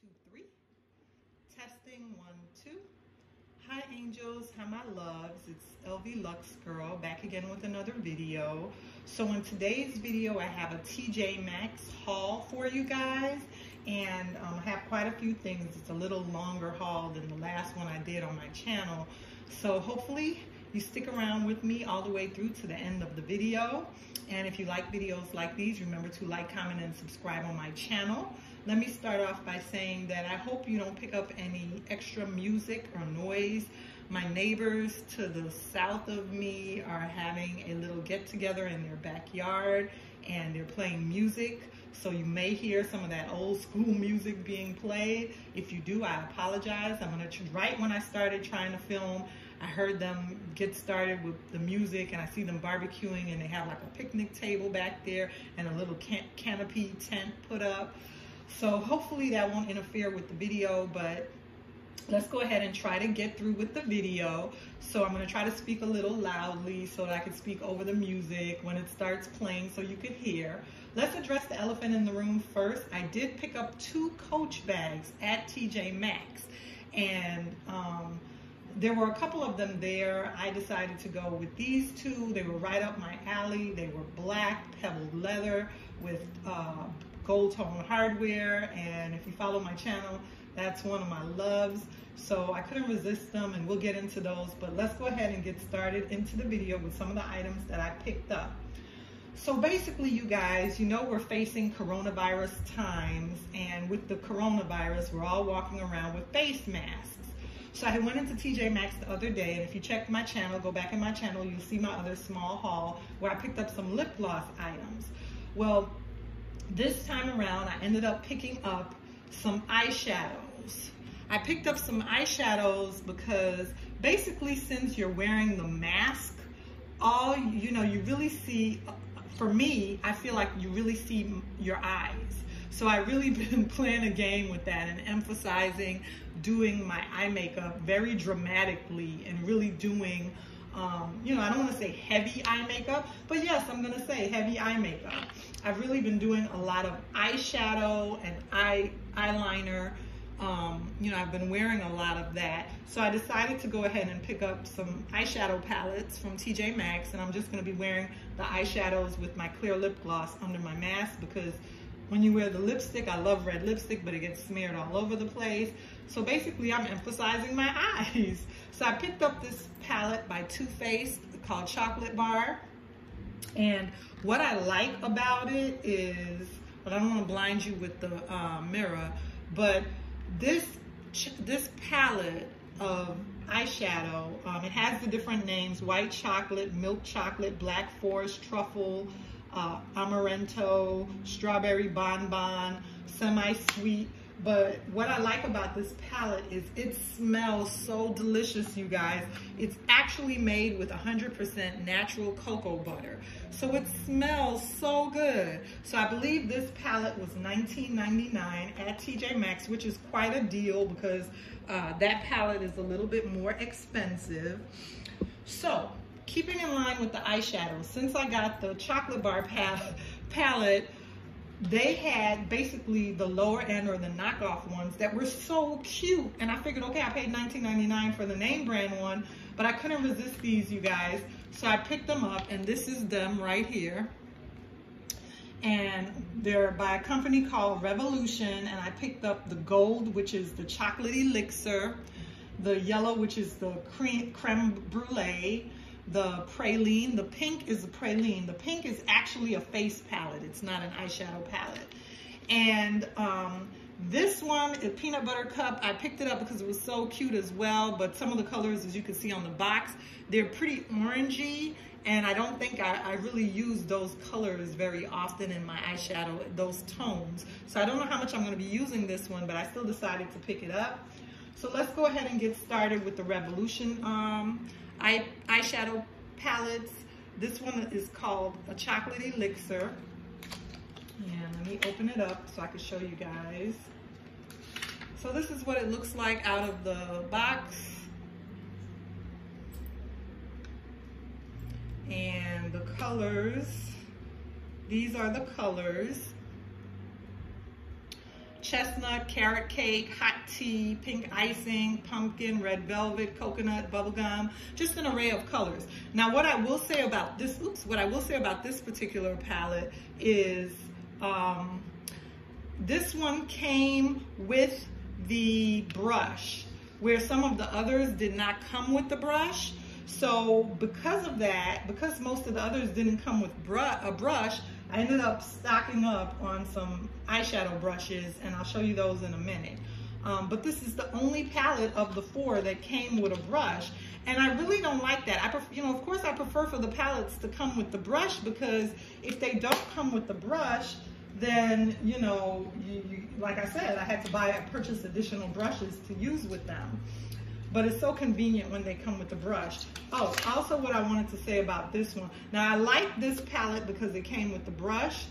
2, 3. Testing 1, 2. Hi angels, hi my loves. It's lvluxegirl back again with another video. So in today's video, I have a TJ Maxx haul for you guys, and I have quite a few things. It's a little longer haul than the last one I did on my channel. So hopefully you stick around with me all the way through to the end of the video. And if you like videos like these, remember to like, comment, and subscribe on my channel. Let me start off by saying that I hope you don't pick up any extra music or noise. My neighbors to the south of me are having a little get-together in their backyard, and they're playing music. So you may hear some of that old school music being played. If you do, I apologize. Right when I started trying to film, I heard them get started with the music, and I see them barbecuing, and they have like a picnic table back there and a little canopy tent put up. So hopefully that won't interfere with the video, but let's go ahead and try to get through with the video. So I'm going to try to speak a little loudly so that I can speak over the music when it starts playing so you can hear. Let's address the elephant in the room first. I did pick up 2 Coach bags at TJ Maxx, and there were a couple of them there. I decided to go with these 2. They were right up my alley. They were black pebbled leather with gold tone hardware, and if you follow my channel, that's one of my loves. So I couldn't resist them, and we'll get into those, but let's go ahead and get started into the video with some of the items that I picked up. So basically, you guys, you know we're facing coronavirus times, and with the coronavirus, we're all walking around with face masks. So I went into TJ Maxx the other day, and if you check my channel, go back in my channel, you'll see my other small haul where I picked up some lip gloss items. Well, this time around, I ended up picking up some eyeshadows. I picked up some eyeshadows because basically, since you're wearing the mask, you really see, for me, I feel like you really see your eyes. So I really been playing a game with that and emphasizing doing my eye makeup very dramatically and really doing, I don't want to say heavy eye makeup, but yes, I'm going to say heavy eye makeup. I've really been doing a lot of eyeshadow and eyeliner. I've been wearing a lot of that. So I decided to go ahead and pick up some eyeshadow palettes from TJ Maxx, and I'm just going to be wearing the eyeshadows with my clear lip gloss under my mask, because when you wear the lipstick, I love red lipstick, but it gets smeared all over the place. So basically, I'm emphasizing my eyes. So I picked up this palette by Too Faced called Chocolate Bar. And what I like about it is, but I don't want to blind you with the mirror, but this palette of eyeshadow, it has the different names: white chocolate, milk chocolate, black forest, truffle, amaretto, strawberry bonbon, semi-sweet. But what I like about this palette is it smells so delicious, you guys. It's actually made with 100% natural cocoa butter. So it smells so good. So I believe this palette was $19.99 at TJ Maxx, which is quite a deal because that palette is a little bit more expensive. So keeping in line with the eyeshadows, since I got the Chocolate Bar palette, they had basically the lower end or the knockoff ones that were so cute. And I figured, okay, I paid $19.99 for the name brand one, but I couldn't resist these, you guys. So I picked them up, and this is them right here. And they're by a company called Revolution, and I picked up the gold, which is the chocolate elixir, the yellow, which is the creme brulee, the praline. The pink is the praline. The pink is actually a face palette. It's not an eyeshadow palette. And this one is Peanut Butter Cup. I picked it up because it was so cute as well, but some of the colors, as you can see on the box, they're pretty orangey, and I don't think I really use those colors very often in my eyeshadow, those tones. So I don't know how much I'm going to be using this one, but I still decided to pick it up. So let's go ahead and get started with the Revolution eyeshadow palettes. This one is called a Chocolate Elixir. And let me open it up so I can show you guys. So this is what it looks like out of the box. And the colors, these are the colors. chestnut, carrot cake, hot tea, pink icing, pumpkin, red velvet, coconut, bubblegum, just an array of colors. Now what I will say about this, particular palette is this one came with the brush, where some of the others did not come with the brush. So because of that, because most of the others didn't come with a brush, I ended up stocking up on some eyeshadow brushes, and I'll show you those in a minute. But this is the only palette of the 4 that came with a brush, and I really don't like that. Of course I prefer for the palettes to come with the brush, because if they don't come with the brush, then, like I said, I had to purchase additional brushes to use with them. But it's so convenient when they come with the brush. Oh, also what I wanted to say about this one. Now I like this palette because it came with the brush,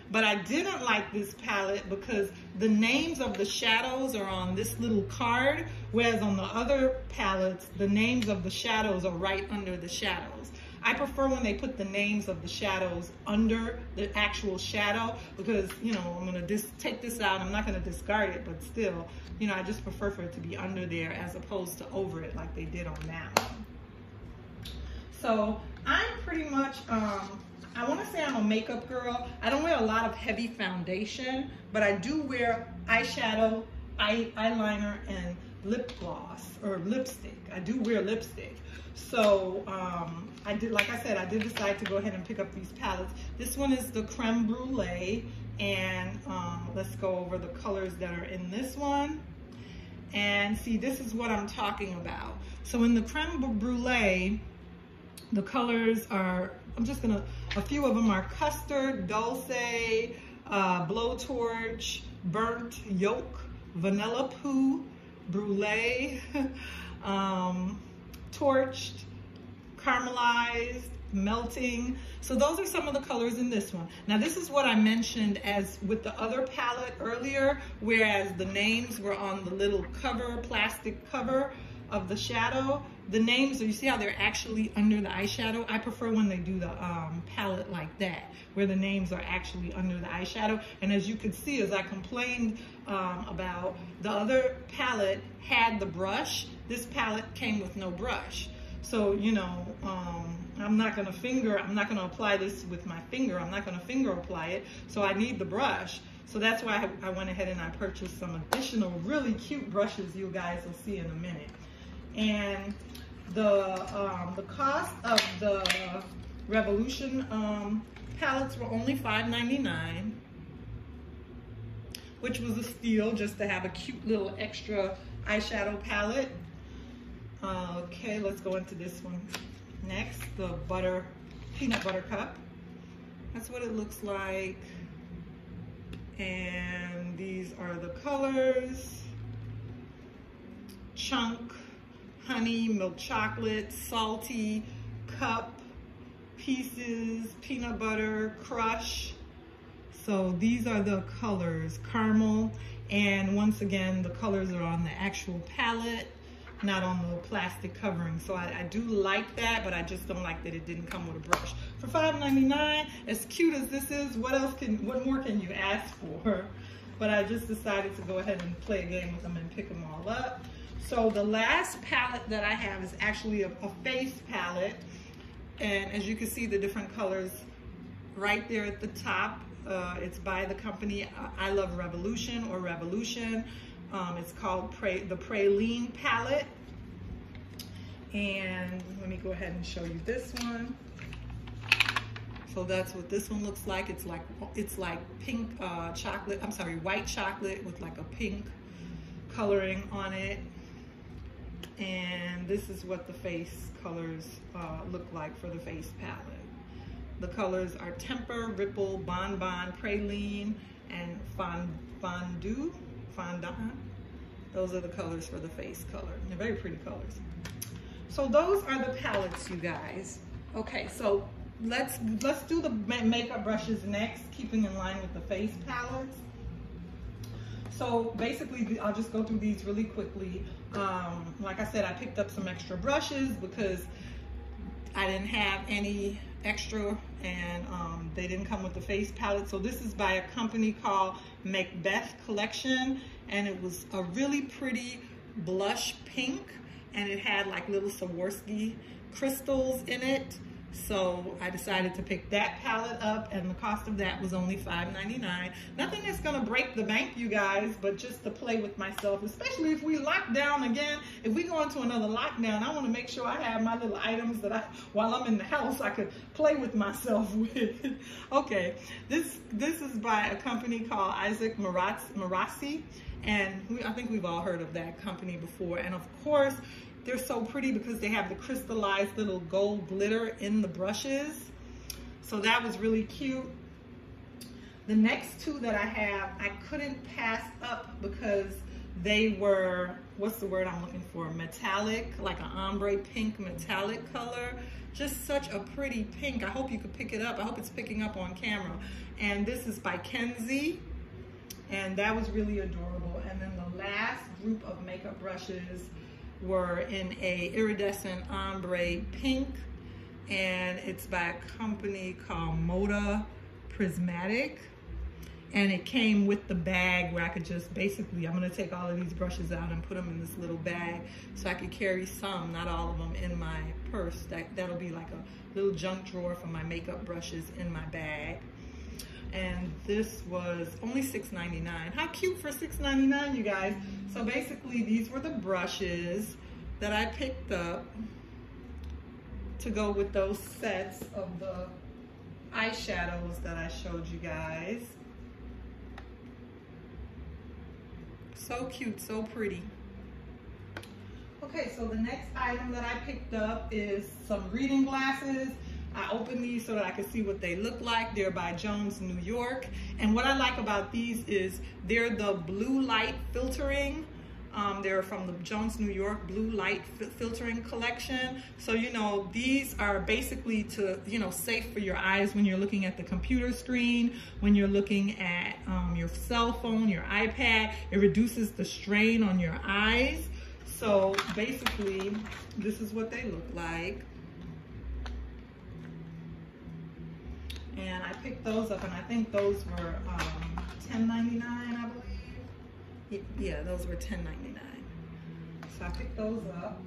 but I didn't like this palette because the names of the shadows are on this little card, whereas on the other palettes, the names of the shadows are right under the shadows. I prefer when they put the names of the shadows under the actual shadow, because, I'm gonna take this out. I'm not gonna discard it, but still, I just prefer for it to be under there as opposed to over it like they did on that one. So I'm pretty much, I wanna say I'm a makeup girl. I don't wear a lot of heavy foundation, but I do wear eyeshadow, eyeliner, and lip gloss, or lipstick. I do wear lipstick. So I did decide to go ahead and pick up these palettes. This one is the Creme Brulee, and let's go over the colors that are in this one. And see, this is what I'm talking about. So in the Creme Brulee, the colors are, a few of them are Custard, Dulce, Blowtorch, Burnt Yolk, Vanilla Poo, Brulee, Torched, Caramelized, Melting. So those are some of the colors in this one. Now this is what I mentioned as with the other palette earlier, whereas the names were on the little cover, plastic cover of the shadow. The names, you see how they're actually under the eyeshadow? I prefer when they do the palette like that, where the names are actually under the eyeshadow. And as you can see, as I complained about, the other palette had the brush. This palette came with no brush. So, I'm not gonna apply this with my finger. I'm not gonna finger apply it. So I need the brush. So that's why I went ahead and I purchased some additional really cute brushes you guys will see in a minute. And the cost of the Revolution palettes were only $5.99, which was a steal just to have a cute little extra eyeshadow palette. Okay, let's go into this one next, the peanut butter cup. That's what it looks like. And these are the colors: Chunk, Honey, Milk Chocolate, Salty, Cup, Pieces, Peanut Butter, Crush. So these are the colors: Caramel. And once again, the colors are on the actual palette, not on the plastic covering. So I do like that, but I just don't like that it didn't come with a brush. For $5.99, as cute as this is, what more can you ask for? But I just decided to go ahead and play a game with them and pick them all up. So the last palette that I have is actually a face palette. And as you can see, the different colors right there at the top. It's by the company I Love Revolution, or Revolution. It's called the Praline palette. And let me go ahead and show you this one. So that's what this one looks like. It's like pink chocolate. I'm sorry, white chocolate with like a pink coloring on it. And this is what the face colors look like for the face palette. The colors are Temper, Ripple, Bonbon, Praline, and Fondant. Those are the colors for the face color. They're very pretty colors. So those are the palettes, you guys. Okay, so let's do the makeup brushes next, keeping in line with the face palettes. So basically, I'll just go through these really quickly. Like I said, I picked up some extra brushes because I didn't have any extra, and they didn't come with the face palette. So this is by a company called Macbeth Collection, and it was a really pretty blush pink, and it had like little Swarovski crystals in it. So I decided to pick that palette up, and the cost of that was only $5.99. Nothing that's gonna break the bank, you guys, but just to play with myself, especially if we lock down again. If we go into another lockdown, I wanna make sure I have my little items that while I'm in the house, I could play with myself with. Okay, this is by a company called Isaac Marassi, and I think we've all heard of that company before. And of course, they're so pretty because they have the crystallized little gold glitter in the brushes. So that was really cute. The next two that I have, I couldn't pass up because they were, what's the word I'm looking for? Metallic, like an ombre pink metallic color. Just such a pretty pink. I hope you could pick it up. I hope it's picking up on camera. And this is by Kenzie. And that was really adorable. And then the last group of makeup brushes were in a iridescent ombre pink, and it's by a company called Moda Prismatic, and it came with the bag where I could just basically, I'm gonna take all of these brushes out and put them in this little bag so I could carry some, not all of them, in my purse. That'll be like a little junk drawer for my makeup brushes in my bag. And this was only $6.99. How cute for $6.99, you guys. So basically, these were the brushes that I picked up to go with those sets of the eyeshadows that I showed you guys. So cute, so pretty. Okay, so the next item that I picked up is some reading glasses. I opened these so that I could see what they look like. They're by Jones New York. And what I like about these is they're the blue light filtering. They're from the Jones New York blue light filtering collection. So, you know, these are basically to, you know, safe for your eyes when you're looking at the computer screen, when you're looking at your cell phone, your iPad. It reduces the strain on your eyes. So basically, this is what they look like. And I picked those up, and I think those were $10.99, I believe. Yeah, those were $10.99. So I picked those up.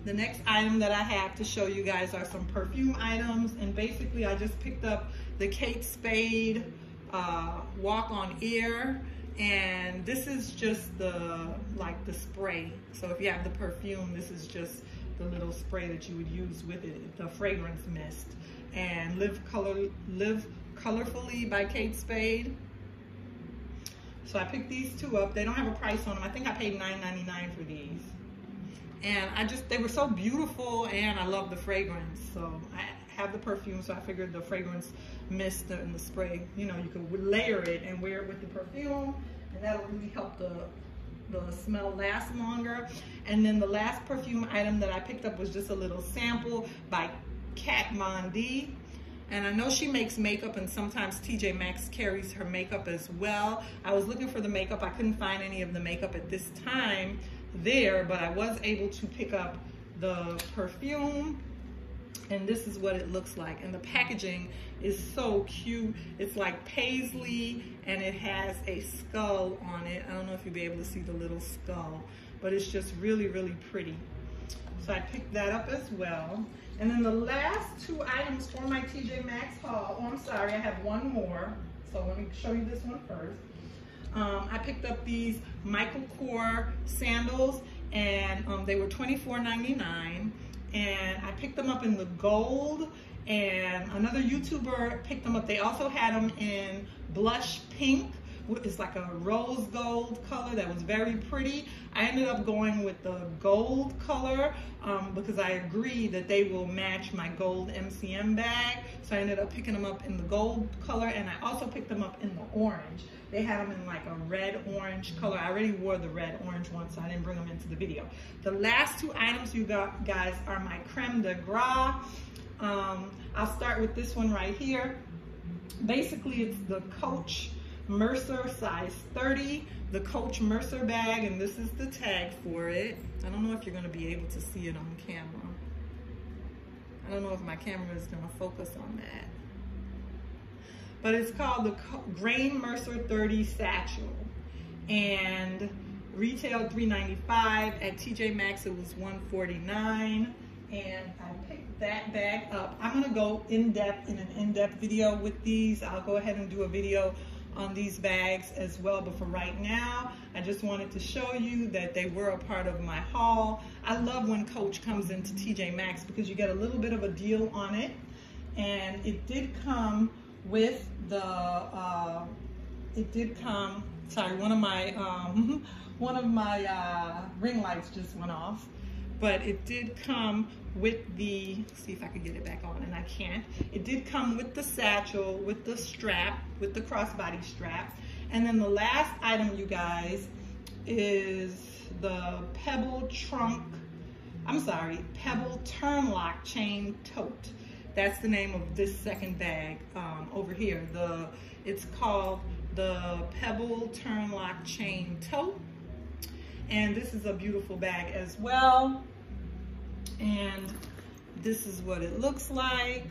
The next item that I have to show you guys are some perfume items, and basically I just picked up the Kate Spade Walk on Air, and this is just the spray. So if you have the perfume, this is just the little spray that you would use with it, the fragrance mist. And Live Colorfully by Kate Spade. So I picked these two up. They don't have a price on them. I think I paid $9.99 for these. And they were so beautiful, and I love the fragrance. So I have the perfume, so I figured the fragrance mist and the spray, you know, you could layer it and wear it with the perfume, and that'll really help the smell last longer. And then the last perfume item that I picked up was just a little sample by Kat Von D. And I know she makes makeup, and sometimes TJ Maxx carries her makeup as well. I was looking for the makeup. I couldn't find any of the makeup at this time there, but I was able to pick up the perfume, and this is what it looks like. And the packaging is so cute. It's like paisley, and it has a skull on it. I don't know if you'll be able to see the little skull, but it's just really, really pretty. So I picked that up as well. And then the last two items for my TJ Maxx haul, oh, I'm sorry, I have one more. So let me show you this one first. I picked up these Michael Kors sandals, and they were $24.99. And I picked them up in the gold, and another YouTuber picked them up. They also had them in blush pink. It's like a rose gold color that was very pretty. I ended up going with the gold color because I agreed that they will match my gold MCM bag. So I ended up picking them up in the gold color, and I also picked them up in the orange. They had them in like a red-orange color. I already wore the red-orange one, so I didn't bring them into the video. The last two items, you guys, are my creme de grace. I'll start with this one right here. Basically, it's the Coach Mercer size 30, the Coach Mercer bag, and this is the tag for it. I don't know if you're going to be able to see it on camera. I don't know if my camera is gonna focus on that. But it's called the Grain Mercer 30 Satchel. And retail $3.95. At TJ Maxx it was $149. And I picked that bag up. I'm gonna go in-depth in an in-depth video with these. I'll go ahead and do a video on these bags as well, but for right now, I just wanted to show you that they were a part of my haul. I love when Coach comes into TJ Maxx because you get a little bit of a deal on it. And it did come with the, sorry, one of my ring lights just went off. But it did come with the, see if I can get it back on, and I can't. It did come with the satchel, with the strap, with the crossbody strap. And then the last item, you guys, is the Pebble Turn Lock Chain Tote. That's the name of this second bag over here. It's called the Pebble Turn Lock Chain Tote. And this is a beautiful bag as well. And this is what it looks like.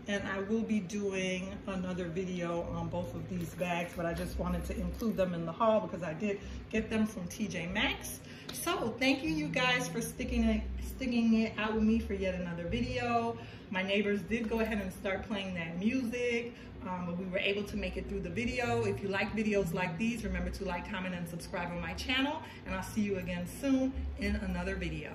And I will be doing another video on both of these bags, but I just wanted to include them in the haul because I did get them from TJ Maxx. So thank you guys for sticking it out with me for yet another video. My neighbors did go ahead and start playing that music, but we were able to make it through the video. If you like videos like these, remember to like, comment, and subscribe on my channel, and I'll see you again soon in another video.